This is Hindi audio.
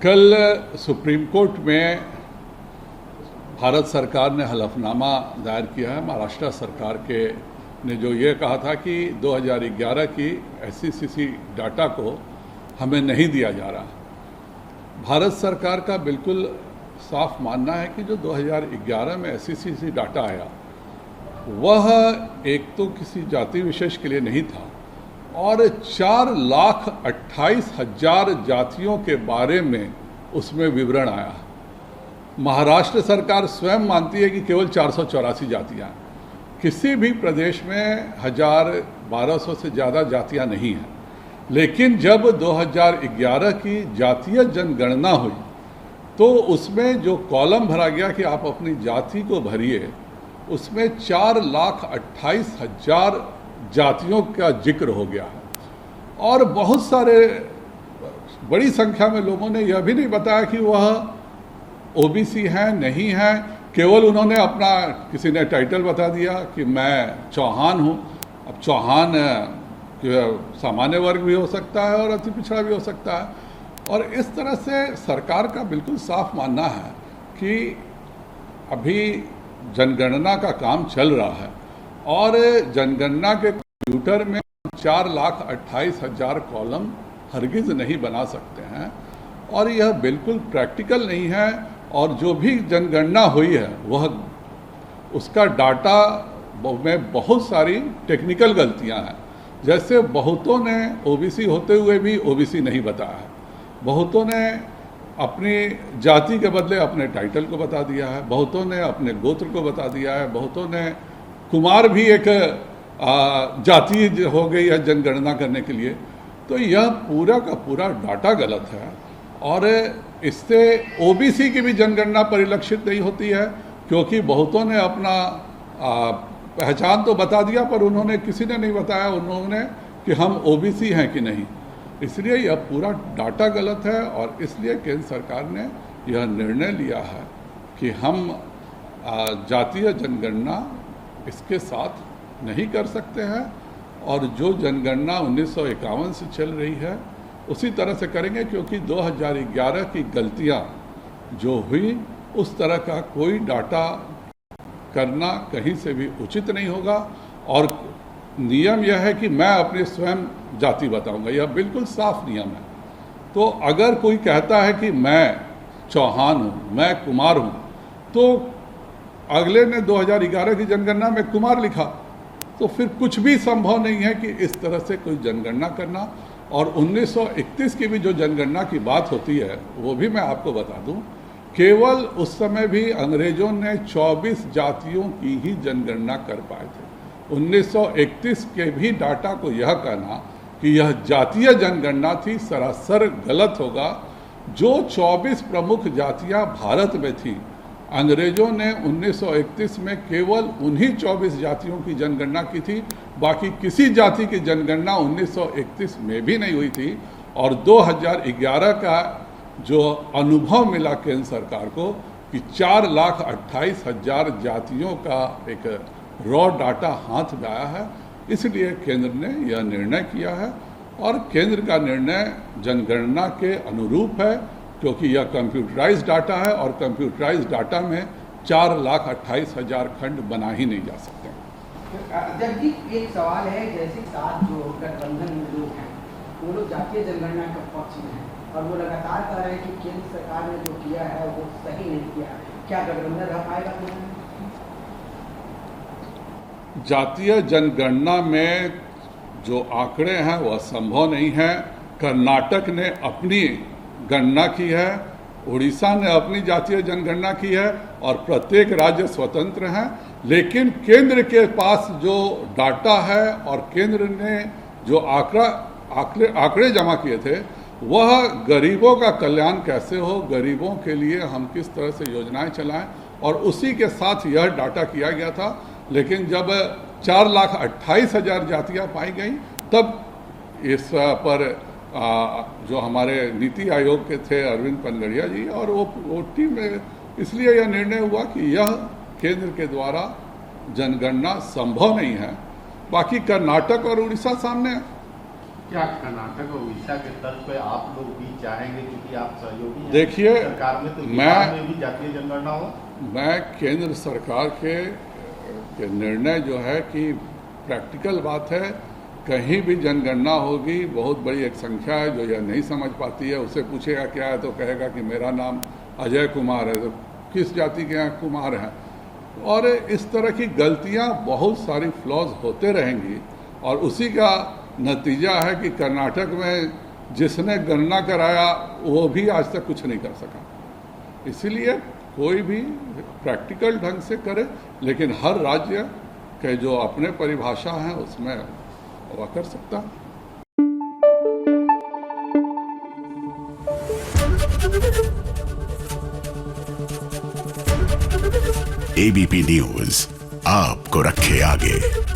कल सुप्रीम कोर्ट में भारत सरकार ने हलफनामा दायर किया है महाराष्ट्र सरकार के ने जो ये कहा था कि 2011 की SECC डाटा को हमें नहीं दिया जा रहा। भारत सरकार का बिल्कुल साफ मानना है कि जो 2011 में SECC डाटा आया वह एक तो किसी जाति विशेष के लिए नहीं था और 4,28,000 जातियों के बारे में उसमें विवरण आया। महाराष्ट्र सरकार स्वयं मानती है कि केवल 484 जातियां हैं। किसी भी प्रदेश में 1,000-1,200 से ज़्यादा जातियां नहीं हैं। लेकिन जब 2011 की जातीय जनगणना हुई तो उसमें जो कॉलम भरा गया कि आप अपनी जाति को भरिए, उसमें 4,28,000 जातियों का जिक्र हो गया है। और बहुत सारे बड़ी संख्या में लोगों ने यह भी नहीं बताया कि वह OBC हैं नहीं हैं, केवल उन्होंने अपना किसी ने टाइटल बता दिया कि मैं चौहान हूँ। अब चौहान सामान्य वर्ग भी हो सकता है और अति पिछड़ा भी हो सकता है। और इस तरह से सरकार का बिल्कुल साफ मानना है कि अभी जनगणना का काम चल रहा है और जनगणना के कंप्यूटर में 4,28,000 कॉलम हरगिज नहीं बना सकते हैं और यह बिल्कुल प्रैक्टिकल नहीं है। और जो भी जनगणना हुई है वह उसका डाटा में बहुत सारी टेक्निकल गलतियां हैं। जैसे बहुतों ने OBC होते हुए भी OBC नहीं बताया है, बहुतों ने अपनी जाति के बदले अपने टाइटल को बता दिया है, बहुतों ने अपने गोत्र को बता दिया है, बहुतों ने कुमार भी एक जाति हो गई है जनगणना करने के लिए। तो यह पूरा का पूरा डाटा गलत है और इससे OBC की भी जनगणना परिलक्षित नहीं होती है, क्योंकि बहुतों ने अपना पहचान तो बता दिया पर उन्होंने किसी ने नहीं बताया उन्होंने कि हम OBC हैं कि नहीं। इसलिए यह पूरा डाटा गलत है और इसलिए केंद्र सरकार ने यह निर्णय लिया है कि हम जातीय जनगणना इसके साथ नहीं कर सकते हैं और जो जनगणना 1951 से चल रही है उसी तरह से करेंगे, क्योंकि 2011 की गलतियां जो हुई उस तरह का कोई डाटा करना कहीं से भी उचित नहीं होगा। और नियम यह है कि मैं अपनी स्वयं जाति बताऊंगा, यह बिल्कुल साफ नियम है। तो अगर कोई कहता है कि मैं चौहान हूँ, मैं कुमार हूँ, तो अगले ने 2011 की जनगणना में कुमार लिखा, तो फिर कुछ भी संभव नहीं है कि इस तरह से कोई जनगणना करना। और 1931 की भी जो जनगणना की बात होती है वो भी मैं आपको बता दूं, केवल उस समय भी अंग्रेजों ने 24 जातियों की ही जनगणना कर पाए थे। 1931 के भी डाटा को यह कहना कि यह जातीय जनगणना थी सरासर गलत होगा। जो 24 प्रमुख जातियां भारत में थी, अंग्रेजों ने 1931 में केवल उन्हीं 24 जातियों की जनगणना की थी, बाकी किसी जाति की जनगणना 1931 में भी नहीं हुई थी। और 2011 का जो अनुभव मिला केंद्र सरकार को कि 4,28,000 जातियों का एक रॉ डाटा हाथ में आया है, इसलिए केंद्र ने यह निर्णय किया है। और केंद्र का निर्णय जनगणना के अनुरूप है, क्योंकि यह कंप्यूटराइज्ड डाटा है और कंप्यूटराइज्ड डाटा में 4,28,000 खंड बना ही नहीं जा सकते। अध्यक्ष जी, एक सवाल है, जैसे साथ जो गठबंधन में लोग हैं वो लोग जातीय जनगणना के पक्ष में हैं और वो लगातार कह रहे हैं कि केंद्र सरकार ने जो किया है वो सही नहीं किया। क्या गठबंधन रह पाएगा? जातीय जनगणना में जो आंकड़े हैं वह संभव नहीं है। कर्नाटक ने अपनी गणना की है, उड़ीसा ने अपनी जातीय जनगणना की है और प्रत्येक राज्य स्वतंत्र हैं। लेकिन केंद्र के पास जो डाटा है और केंद्र ने जो आंकड़े जमा किए थे, वह गरीबों का कल्याण कैसे हो, गरीबों के लिए हम किस तरह से योजनाएं चलाएं, और उसी के साथ यह डाटा किया गया था। लेकिन जब 4,28,000 जातियां पाई गई तब इस पर जो हमारे नीति आयोग के थे अरविंद पनगड़िया जी और वो टीम में इसलिए यह निर्णय हुआ कि यह केंद्र के द्वारा जनगणना संभव नहीं है। बाकी कर्नाटक और उड़ीसा सामने है। क्या कर्नाटक और उड़ीसा के तर्ज पे आप लोग भी चाहेंगे, क्योंकि आप सहयोगी हैं देखिए, सरकार में, तो मैं- बिहार में भी जातीय जनगणना हो? मैं केंद्र सरकार के निर्णय जो है कि प्रैक्टिकल बात है, कहीं भी जनगणना होगी, बहुत बड़ी एक संख्या है जो यह नहीं समझ पाती है, उसे पूछेगा क्या है तो कहेगा कि मेरा नाम अजय कुमार है, तो किस जाति के यहाँ कुमार हैं। और इस तरह की गलतियाँ बहुत सारी फ्लॉज होते रहेंगी और उसी का नतीजा है कि कर्नाटक में जिसने गणना कराया वो भी आज तक कुछ नहीं कर सका। इसीलिए कोई भी प्रैक्टिकल ढंग से करे, लेकिन हर राज्य के जो अपने परिभाषा हैं उसमें वह कर सकता है। एबीपी न्यूज आपको रखे आगे।